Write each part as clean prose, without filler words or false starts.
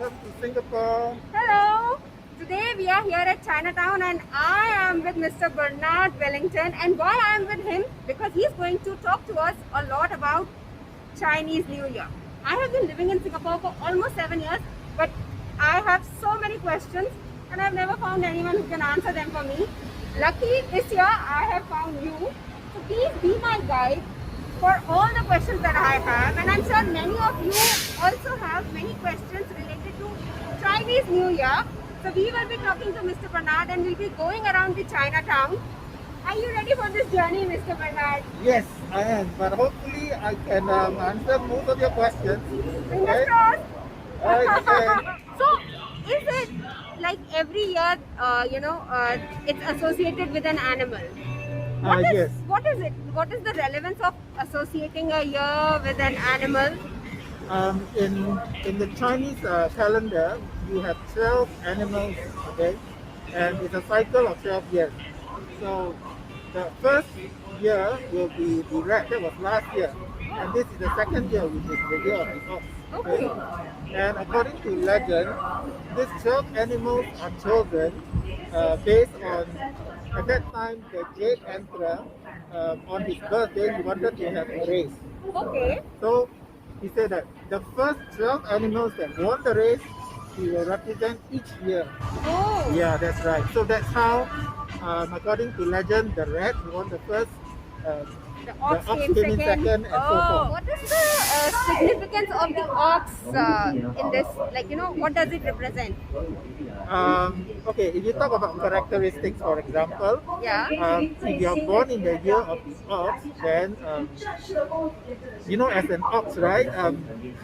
welcome to Singapore. Hello! Today we are here at Chinatown and I am with Mr. Bernard Wellington. And why I am with him? Because he's going to talk to us a lot about Chinese New Year. I have been living in Singapore for almost 7 years, but I have so many questions and I've never found anyone who can answer them for me. Lucky this year I have found you. So please be my guide for all the questions that I have, and I'm sure many of you also have many questions related to Chinese New Year. So we will be talking to Mr. Bernard and we'll be going around the Chinatown. Are you ready for this journey, Mr. Bernard? Yes, I am, but hopefully I can answer most of your questions. Fingers crossed. Okay. So, is it like every year, it's associated with an animal? Yes. What is it? What is the relevance of associating a year with an animal? In the Chinese calendar, you have 12 animals, okay, and it's a cycle of 12 years. So the first year will be the rat. That was last year, and this is the second year, which is the year of the ox. Okay. And according to legend, these 12 animals are chosen based on, at that time, the Jade Emperor, on his birthday, he wanted to have a race. Okay. So he said that the first 12 animals that won the race, he will represent each year. Oh. Yeah, that's right. So that's how, according to legend, the rat won the first, The ox came came in second, and so forth. What is the significance of the ox in this? Like, what does it represent? Okay, if you talk about characteristics, for example, Yeah. if you are born in the year of the ox, then as an ox, right?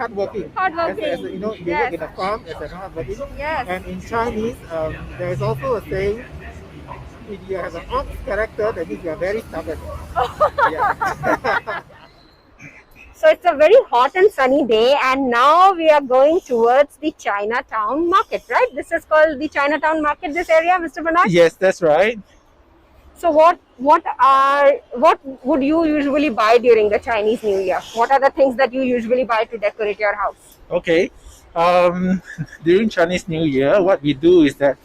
Hardworking. Hardworking. As you work Yes. in a farm as an hardworking. Yes. And in Chinese, there is also a saying: if you have an ox character, that means you are very stubborn. Yeah. So it's a very hot and sunny day, and now we are going towards the Chinatown market, right? This is called the Chinatown market, this area, Mr. Bernard. Yes, that's right. So what would you usually buy during the Chinese New Year? What are the things that you usually buy to decorate your house? Okay. During Chinese New Year, what we do is that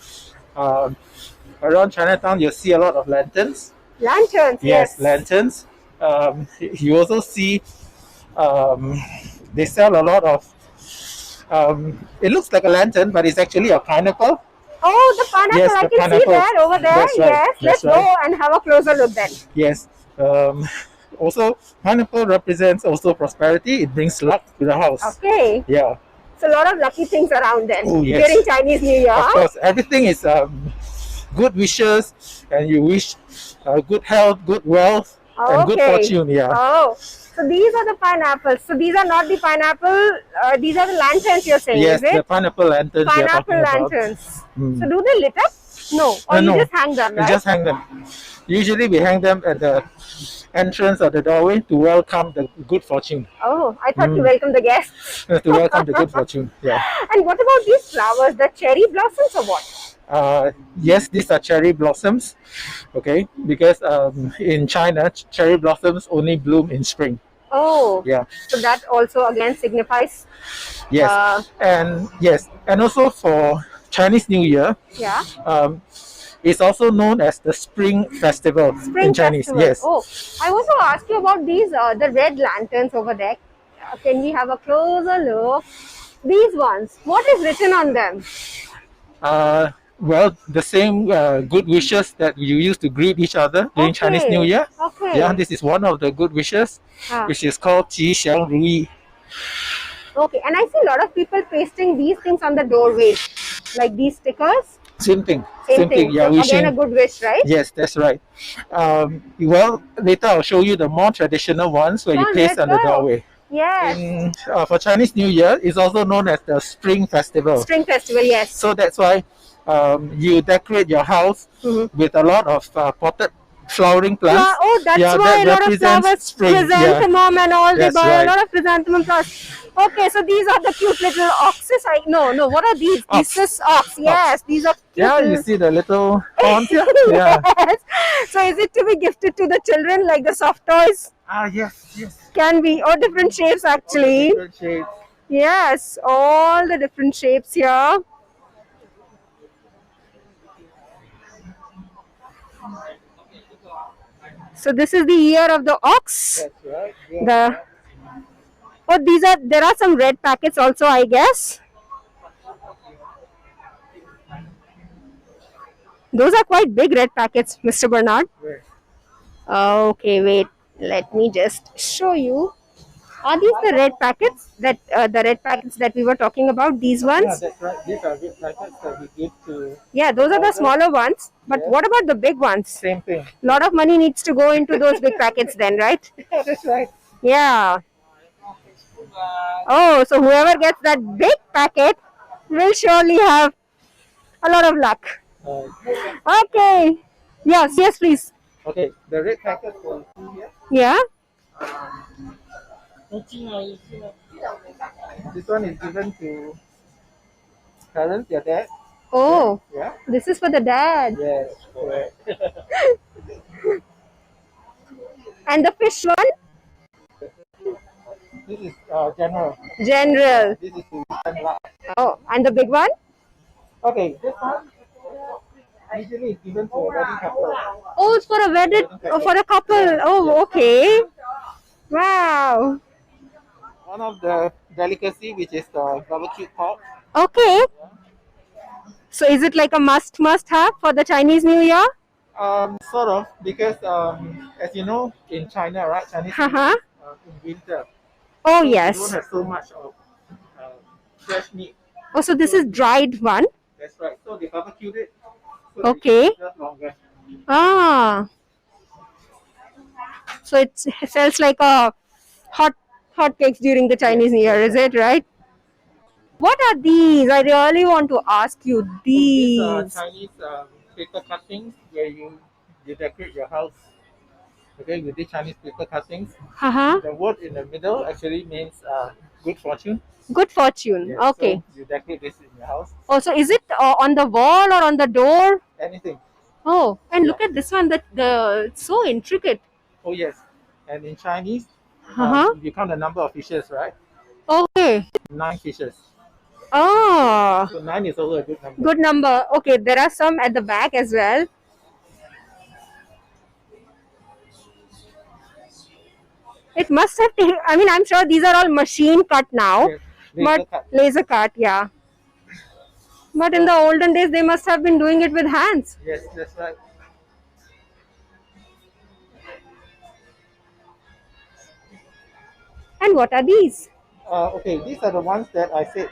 around Chinatown, you'll see a lot of lanterns. Lanterns, Yes, yes. lanterns. You also see they sell a lot of. It looks like a lantern, but it's actually a pineapple. Oh, the pineapple, Yes, I the can see pineapple. there, over there. That's right, Yes, let's that's right. go and have a closer look then. Yes. Also, pineapple represents also prosperity. It brings luck to the house. Okay. Yeah. So a lot of lucky things around then Oh, yes. during Chinese New Year. Of course, everything is good wishes, and you wish good health, good wealth, and good Okay. fortune. Yeah. Oh, so these are the pineapples. So these are not the pineapple. These are the lanterns you're saying, Yes, is the it? pineapple lanterns we are Pineapple talking about. lanterns. Mm. So do they lit up? No, or you No, just hang them, we right? just hang them. Usually, we hang them at the entrance of the doorway to welcome the good fortune. Oh, I thought to Mm. welcome the guests. To welcome the good fortune. Yeah. And what about these flowers? The cherry blossoms or what? Yes, these are cherry blossoms. Okay, because in China, cherry blossoms only bloom in spring. Oh, Yeah. so that also again signifies. Yes. Uh, And also for Chinese New Year, yeah. it's also known as the Spring Festival Spring in Chinese. festival. Yes. Oh, I want to ask you about these, the red lanterns over there. Can we have a closer look? These ones, what is written on them? Well, the same good wishes that you use to greet each other during Chinese Okay. New Year. Okay. Yeah, this is one of the good wishes, Ah. which is called Qi Xiang Ru Yi. Okay, and I see a lot of people pasting these things on the doorways, like these stickers. Same thing. Same thing. Yeah, So wishing. again, a good wish, right? Yes, that's right. Well, later I'll show you the more traditional ones where you Come on, paste let's on the go. doorway. Yes. For Chinese New Year, it's also known as the Spring Festival. Spring festival, yes. So that's why you decorate your house Mhm. with a lot of potted flowering plants. Oh, that's Yeah, why that a lot of represents flowers, spring. Yeah. chrysanthemum and all, they That's buy a right. lot of chrysanthemum flowers. Okay, so these are the cute little oxes. No, what are these? Ox. This is ox. Yes, these are cute. Yeah, you little- see the little horns here? Yeah. Yes. So is it to be gifted to the children like the soft toys? Yes. Can be, or different shapes actually. Different shades. Yes, all the different shapes here. So this is the ear of the ox. That's right. Yeah. The there are some red packets also, I guess. Those are quite big red packets, Mr. Bernard. Right. Okay, wait. Let me just show you. Are these the red packets that we were talking about? These Yeah, ones? that's right. These are good packets that we give to. Yeah, those are the smaller ones. But Yeah. what about the big ones? Same thing. Lot of money needs to go into those big packets then, right? Yeah, that's right. Yeah. Oh, so whoever gets that big packet will surely have a lot of luck. Okay. Yes, yes, please. Okay, the red packet for here. Yeah. This one is given to parents, your dad. Oh, Yeah. this is for the dad. Yes, correct. And the fish one? This is general. General. This is to send love. Oh, and the big one? Okay, this one usually is given to a wedding couple. Oh, it's for a wedded, for a couple. Oh, okay. Wow. One of the delicacy, which is the barbecue pork. Okay. So is it like a must have for the Chinese New Year? Sort of, because as you know, in China, right, Chinese Uh-huh. in winter, Oh, we don't yes. have so much of fresh meat. Oh, so this is dried one. That's right. So they barbecued it. So Okay. it preserves longer. Ah. So it sells like a hot cakes during the Chinese New Year, is it right? What are these? I really want to ask you These are these. Chinese paper cuttings where you decorate your house. Okay, with these Chinese paper cuttings. Uh-huh. The word in the middle actually means good fortune. Good fortune. Yes, Okay. So you decorate this in your house. Oh, so is it on the wall or on the door? Anything. Oh, and look at this one. It's so intricate. Oh yes. And in Chinese, Uh-huh. you count the number of fishes, right? Okay. 9 fishes. Oh, So 9 is also a good number. good number. Okay, there are some at the back as well. It must have taken, I mean, I'm sure these are all machine cut now. Yes, laser But cut. laser cut, yeah. But in the olden days, they must have been doing it with hands. Yes, that's right. And what are these? Okay, these are the ones that I said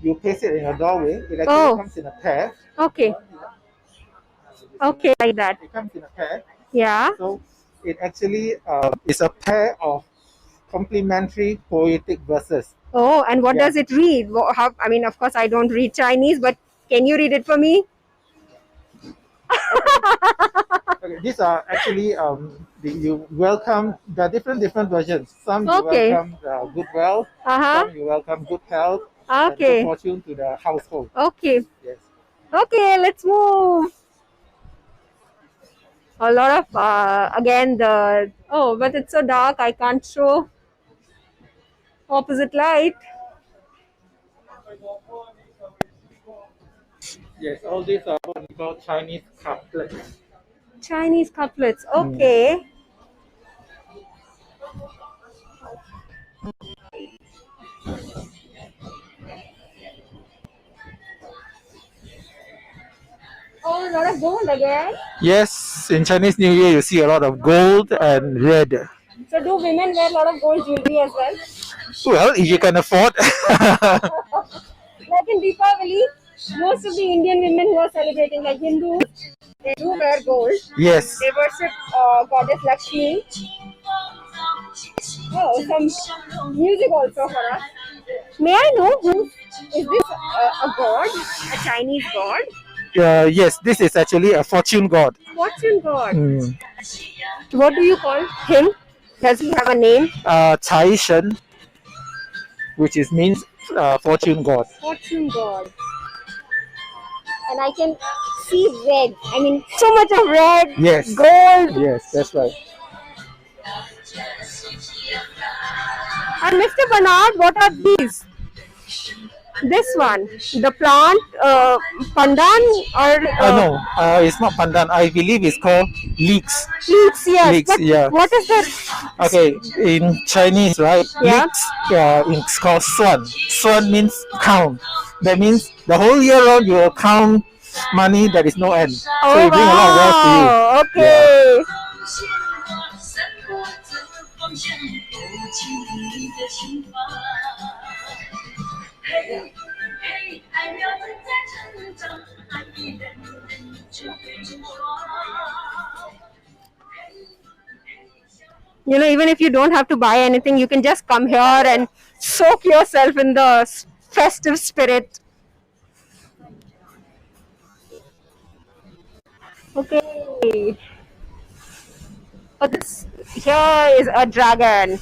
you place it in your doorway. It actually Oh. comes in a pair. Okay. Okay, like that. It comes in a pair. Yeah. So it actually is a pair of complementary poetic verses. Oh, and what Yeah. does it read? How, I mean, of course, I don't read Chinese, but can you read it for me? Okay, these are actually you welcome the different versions. Some you Okay. welcome goodwill, Uh-huh. some you welcome good health, and Okay. good fortune to the household. Okay. Yes. Okay, let's move. A lot of again but it's so dark I can't show opposite light. Yes, all these are what we call Chinese couplets. Chinese couplets. Okay. Oh, a lot of gold again. Yes, in Chinese New Year you see a lot of gold and red. So do women wear a lot of gold jewelry as well? Well, if you can afford. Like in Deepavali, most of the Indian women who are celebrating, like Hindus, they do wear gold. Yes. They worship goddess Lakshmi. Oh, some music also for us. May I know is this a god, a Chinese god? Yes, this is actually a fortune god. Fortune god. Mm. What do you call him? Does he have a name? Cai Shen, which means fortune god. Fortune god. And I can see red. I mean, so much of red. Yes. Gold. Yes, that's right. And Mr. Bernard, what are these? This one, the plant, pandan or No, it's not pandan. I believe it's called leeks. leeks? Yes. Leeks, yeah. What is that? Okay, in Chinese, right? Yeah. Leeks, it's called suan. Suan means count. That means the whole year round you will count money. There is no end. So you bring a lot of wealth to you. Wow. Okay. You know, even if you don't have to buy anything, you can just come here and soak yourself in the festive spirit. Okay. Oh, this here is a dragon.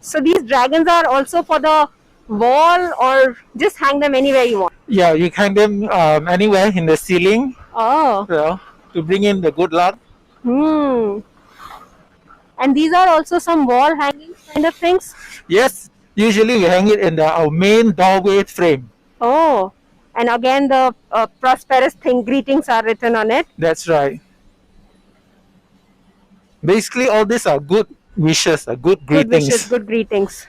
So these dragons are also for the wall, or just hang them anywhere you want. Yeah, you hang them anywhere in the ceiling, Oh. to bring in the good luck. Hmm. And these are also some wall hanging kind of things. Yes, usually we hang it in our main doorway frame. Oh. And again, the prosperous thing greetings are written on it. That's right. Basically, all these are good wishes, good Good greetings. wishes, good greetings.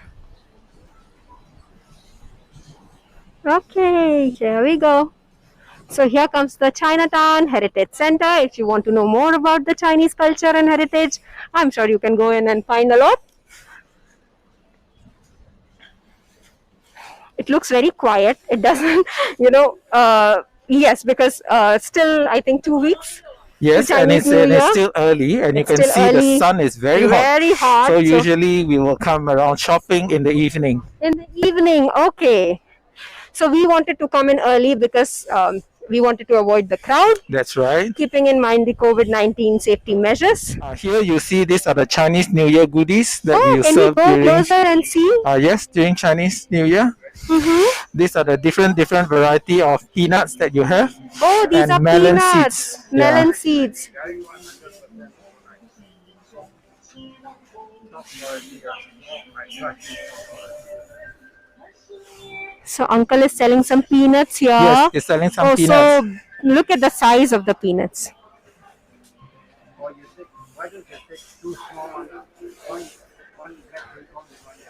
Okay, here we go. So here comes the Chinatown Heritage Center. If you want to know more about the Chinese culture and heritage, I'm sure you can go in and find a lot. It looks very quiet. It doesn't, yes, because still, I think 2 weeks. Yes, and Chinese it's, New and Year. it's still early, and you It's can still see early, the sun is very hot. very hot. So usually we will come around shopping in the evening. In the evening, okay. So we wanted to come in early because we wanted to avoid the crowd, That's right. keeping in mind the COVID-19 safety measures. Here you see these are the Chinese New Year goodies that Oh, we can we serve go during. closer and see? Yes, during Chinese New Year. Mm-hmm. These are the different variety of peanuts that you have. Oh, these And are melon peanuts, seeds. melon seeds. So uncle is selling some peanuts here. Yes, he's selling some Oh, peanuts. so look at the size of the peanuts.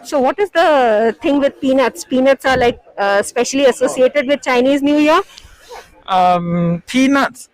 So what is the thing with peanuts? Peanuts are like specially associated with Chinese New Year. Peanuts,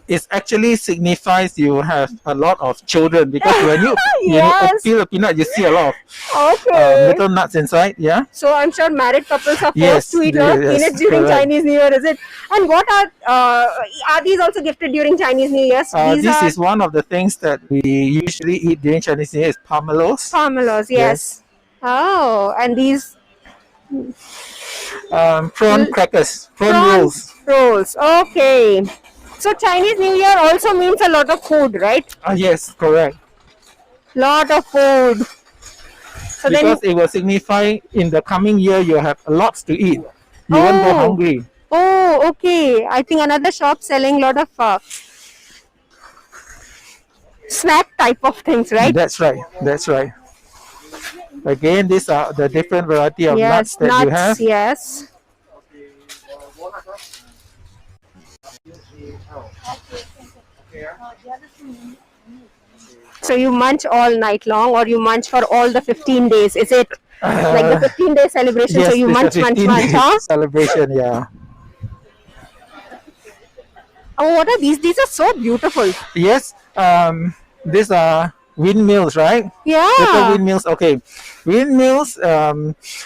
it actually signifies you have a lot of children, because when you Yes. peel a peanut, you see a lot of Okay. little nuts inside. Yeah. So I'm sure married couples are Yes, forced to eat a lot of yes, peanuts during correct. Chinese New Year, is it? And what are these also gifted during Chinese New Year's? These This are is one of the things that we usually eat during Chinese New Year is pomelos. pomelos, yes. Oh, and these Prawn crackers, prawn prawn rolls. rolls. Okay. So Chinese New Year also means a lot of food, right? Yes, correct. Lot of food. So Because it will signify in the coming year you have lots to eat. You won't go Oh. hungry. oh, okay. I think another shop selling lot of snack type of things, right? That's right. That's right. Again, these are the different variety of nuts Yes, that you have. yes. So you munch all night long, or you munch for all the 15 days? Is it like the 15-day celebration? Yes, So you it's a munch, 15-day huh? celebration. Yeah. Oh, what are these? These are so beautiful. Yes. These are windmills, right? Little Yeah. windmills. Okay, windmills.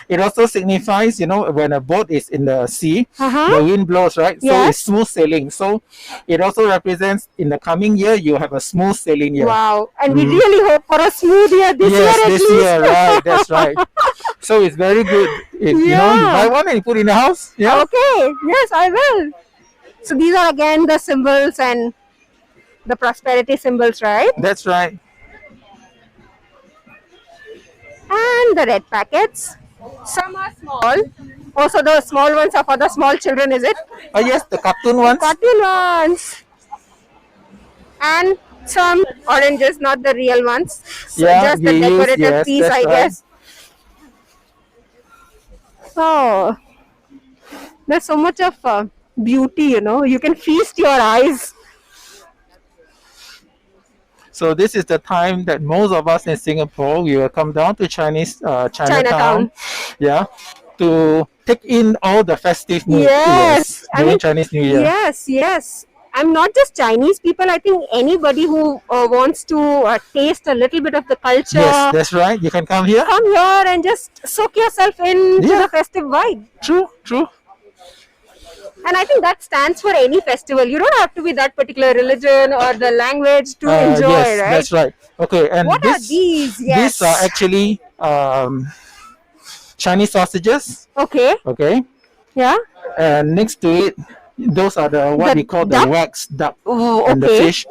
It also signifies, when a boat is in the sea, Uh-huh. the wind blows, right? So Yes. it's smooth sailing. So it also represents in the coming year you have a smooth sailing year. Wow. And we really hope for a smooth year this Yes, year at this least. year, right? That's right. So it's very good. You Yeah. buy one and you put in the house. Yeah. Okay. Yes, I will. So these are again the symbols and the prosperity symbols, right? That's right. And the red packets. Some are small. Also, the small ones are for the small children, is it? Yes, the cartoon ones. Cartoon ones. and some oranges, not the real ones. So Yeah, just the we use, decorative yes, piece, that's I right. guess. Oh, there's so much of beauty, you know. You can feast your eyes. So this is the time that most of us in Singapore, we will come down to Chinatown, Chinatown. yeah, to take in all the festive mood, Yes, yes, I during mean, Chinese New Year. yes, yes. I'm not just Chinese people. I think anybody who wants to taste a little bit of the Yes, culture, that's right. You can come here. come here and just soak yourself into Yeah. the festive vibe. True, true. And I think that stands for any festival. You don't have to be that particular religion or the language to enjoy, Yes, right? that's right. Okay, and What are these? these are Yes. actually Chinese sausages. Okay. Okay, Yeah. and next to it, those are the what The we call duck? the wax duck Oh, and the okay. fish.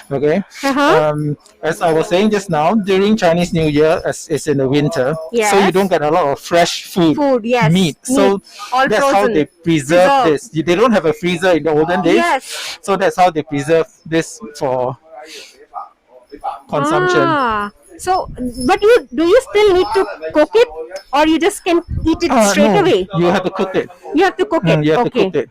Okay. Uh-huh. As I was saying just now, during Chinese New Year, as it's in the winter, so you Yes. don't get a lot of fresh food, Food, yes. meat. So All that's how frozen. they preserve Preserved. this. They don't have a freezer in the olden days, Yes. so that's how they preserve this for consumption. Ah. So, but do you still need to cook it, or you just can eat it straight No, away? you have to cook it. You have to cook it. You have Okay. to cook it.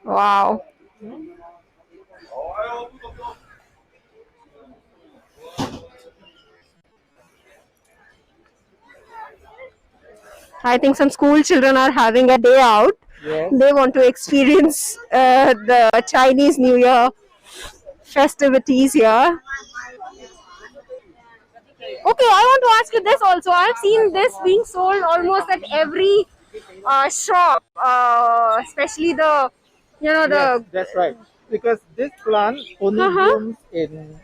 Wow. I think some school children are having a day out. Yes. They want to experience the Chinese New Year festivities here. Okay, I want to ask you this also. I've seen this being sold almost at every shop, especially the, you know, Yes, the. that's right. Because this plant only Uh-huh. blooms in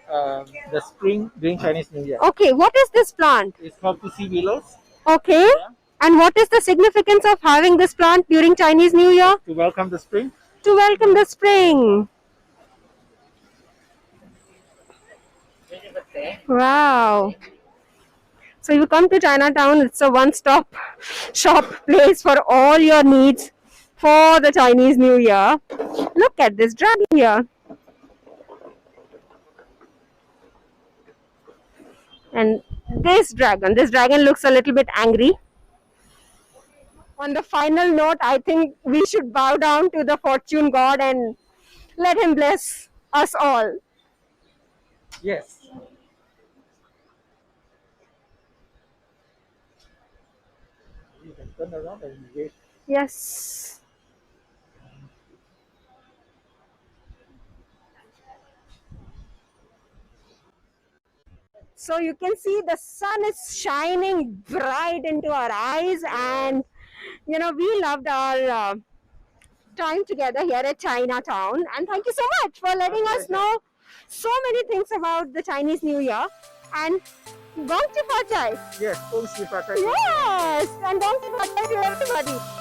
the spring during Chinese New Year. Okay, what is this plant? It's called pussy willows Okay, and what is the significance of having this plant during Chinese New Year? to welcome the spring. To welcome the spring. Wow. So you come to Chinatown, it's a one-stop shop place for all your needs for the Chinese New Year. Look at this dragon here. And this dragon looks a little bit angry. On the final note, I think we should bow down to the fortune god and let him bless us all. Yes. You can turn around and wave. Yes. So you can see the sun is shining bright into our eyes, and you know, we loved our time together here at Chinatown. And thank you so much for letting us know so many things about the Chinese New Year. And Gong Chi Fa Chai. Yes, Om Shri Fa Chai. Yes, and Gong Chi Fa Chai to everybody.